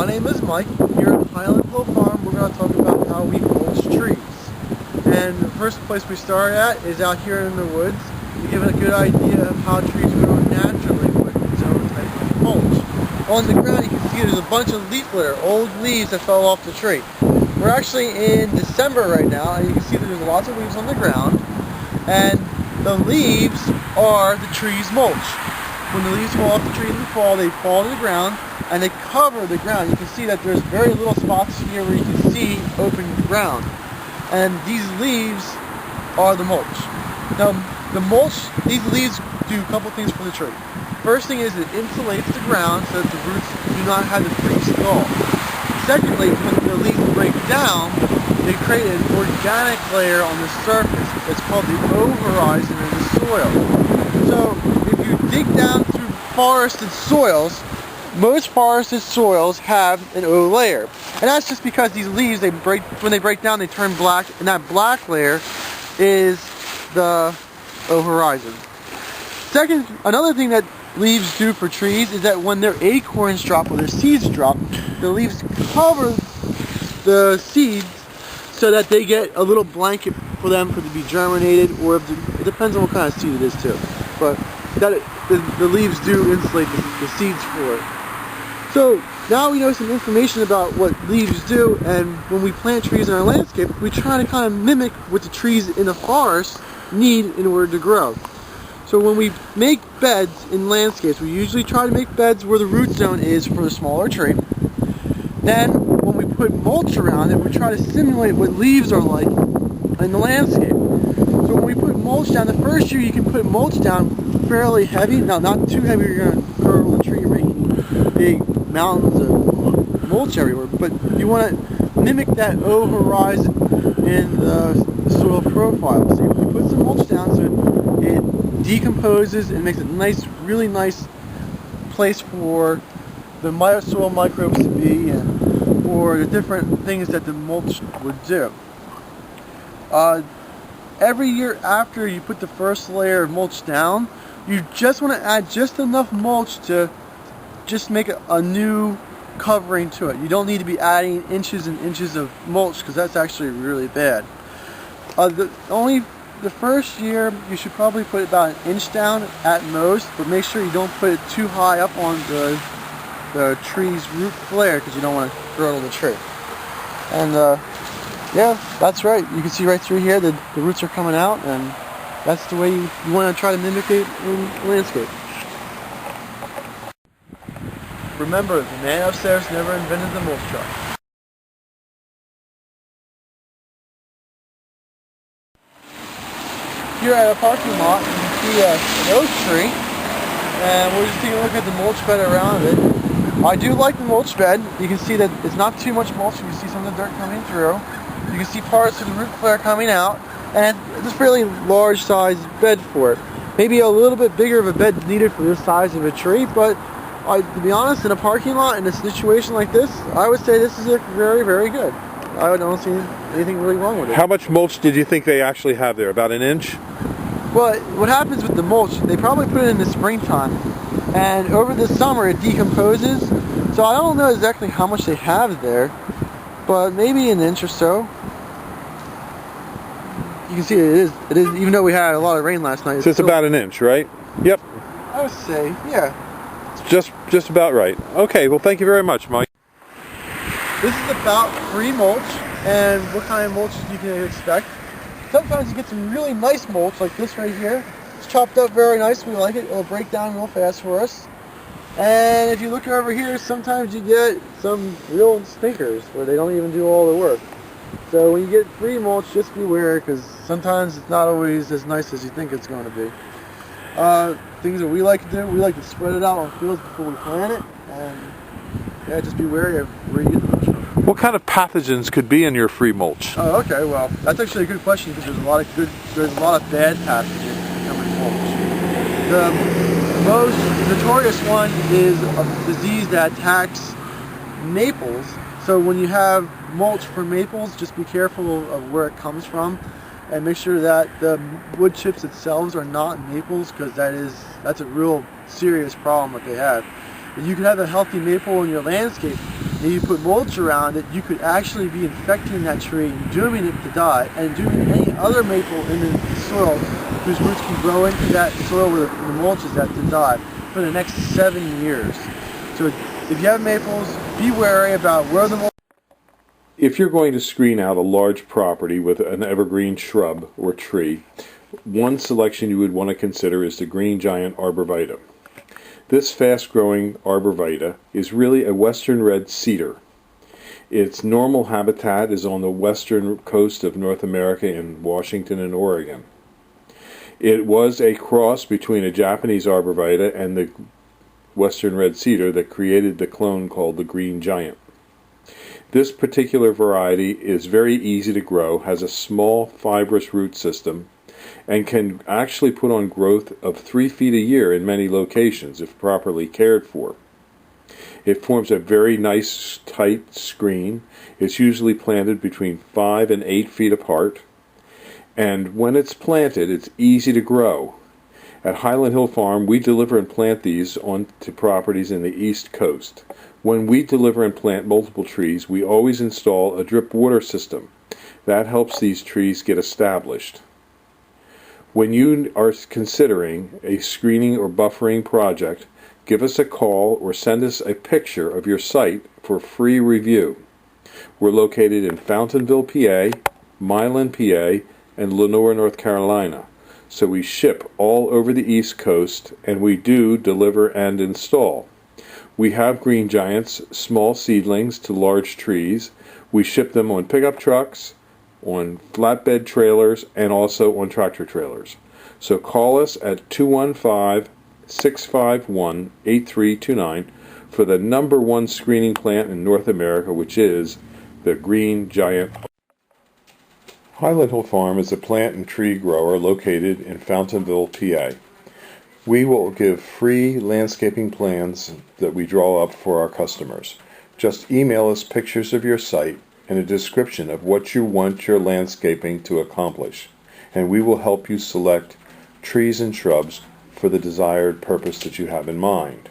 name is Mike. Here at Highland Hill Farm, we're going to talk about how we mulch trees. And the first place we start at is out here in the woods to give it a good idea of how trees grow naturally with its own type of mulch. On the ground you can see there's a bunch of leaf litter, old leaves that fell off the tree. We're actually in December right now, and you can see that there's lots of leaves on the ground, and the leaves are the tree's mulch. When the leaves fall off the tree in the fall, they fall to the ground and they cover the ground. You can see that there's very little spots here where you can see open ground. And these leaves are the mulch. Now, the mulch, these leaves do a couple things for the tree. First thing is it insulates the ground so that the roots do not have to freeze thaw. Secondly, when the leaves break down, they create an organic layer on the surface. It's called the O-horizon of the soil. So, if you dig down through forested soils, most forested soils have an O layer. And that's just because these leaves, when they break down, they turn black, and that black layer is the O-horizon. Second, another thing that leaves do for trees is that when their acorns drop or their seeds drop, the leaves cover the seeds so that they get a little blanket for them to be germinated, or it depends on what kind of seed it is too. But the leaves do insulate the seeds for it. So now we know some information about what leaves do, and when we plant trees in our landscape, we try to kind of mimic what the trees in the forest need in order to grow. So when we make beds in landscapes, we usually try to make beds where the root zone is for the smaller tree. Then when we put mulch around it, we try to simulate what leaves are like in the landscape. So when we put mulch down, the first year you can put mulch down fairly heavy. Now, not too heavy, you're going to curl the tree, making big mountains of mulch everywhere. But you want to mimic that O-horizon in the soil profile. So you put some mulch down so it decomposes and makes a nice, really nice place for the soil microbes to be, and for the different things that the mulch would do. Every year after you put the first layer of mulch down, you just want to add just enough mulch to just make a new covering to it. You don't need to be adding inches and inches of mulch, because that's actually really bad. The first year you should probably put about an inch down at most, but make sure you don't put it too high up on the tree's root flare, because you don't want to girdle the tree. And yeah, that's right. You can see right through here that the roots are coming out, and that's the way you want to try to mimic it in landscape. Remember, the man upstairs never invented the mulch truck. Here at a parking lot, you can see an oak tree, and we're just taking a look at the mulch bed around it. I do like the mulch bed. You can see that it's not too much mulch. You can see some of the dirt coming through. You can see parts of the root flare coming out, and it's a fairly large size bed for it. Maybe a little bit bigger of a bed needed for this size of a tree, but to be honest, in a parking lot, in a situation like this, I would say this is very, very good. I don't see anything really wrong with it. How much mulch did you think they actually have there? About an inch? Well, what happens with the mulch, they probably put it in the springtime, and over the summer it decomposes, so I don't know exactly how much they have there, but maybe an inch or so. You can see it is, even though we had a lot of rain last night. So it's about an inch, right? Yep. I would say, yeah. It's just about right. Okay, well, thank you very much, Mike. This is about free mulch, and what kind of mulch you can expect. Sometimes you get some really nice mulch, like this right here. It's chopped up very nice. We like it. It'll break down real fast for us. And if you look over here, sometimes you get some real stinkers where they don't even do all the work. So when you get free mulch, just beware, because sometimes it's not always as nice as you think it's going to be. Things that we like to do, we like to spread it out on fields before we plant it, and yeah, just be wary of where you get the mulch from. What kind of pathogens could be in your free mulch? Oh, okay. Well, that's actually a good question, because there's a lot of bad pathogens that come in mulch. The most notorious one is a disease that attacks maples. So when you have mulch for maples, just be careful of where it comes from, and make sure that the wood chips themselves are not maples, because that's a real serious problem that they have. You can have a healthy maple in your landscape, If you put mulch around it, you could actually be infecting that tree, dooming it to die, and dooming any other maple in the soil whose roots can grow into that soil where the mulch is at to die for the next 7 years. So if you have maples, be wary about where the mulch. If you're going to screen out a large property with an evergreen shrub or tree, one selection you would want to consider is the green giant arborvitae. This fast-growing arborvitae is really a western red cedar. Its normal habitat is on the western coast of North America in Washington and Oregon. It was a cross between a Japanese arborvitae and the western red cedar that created the clone called the green giant. This particular variety is very easy to grow, has a small fibrous root system, and can actually put on growth of 3 feet a year in many locations if properly cared for. It forms a very nice tight screen. It's usually planted between 5 and 8 feet apart, and when it's planted, it's easy to grow. At Highland Hill Farm, we deliver and plant these onto properties in the East Coast. When we deliver and plant multiple trees, we always install a drip water system. That helps these trees get established. When you are considering a screening or buffering project, give us a call or send us a picture of your site for free review. We're located in Fountainville, PA, Milan, PA, and Lenore, North Carolina. So we ship all over the East Coast, and we do deliver and install. We have green giants, small seedlings to large trees. We ship them on pickup trucks, on flatbed trailers, and also on tractor trailers. So call us at 215-651-8329 for the #1 screening plant in North America, which is the green giant. Highland Hill Farm is a plant and tree grower located in Fountainville, PA. We will give free landscaping plans that we draw up for our customers. Just email us pictures of your site and a description of what you want your landscaping to accomplish, and we will help you select trees and shrubs for the desired purpose that you have in mind.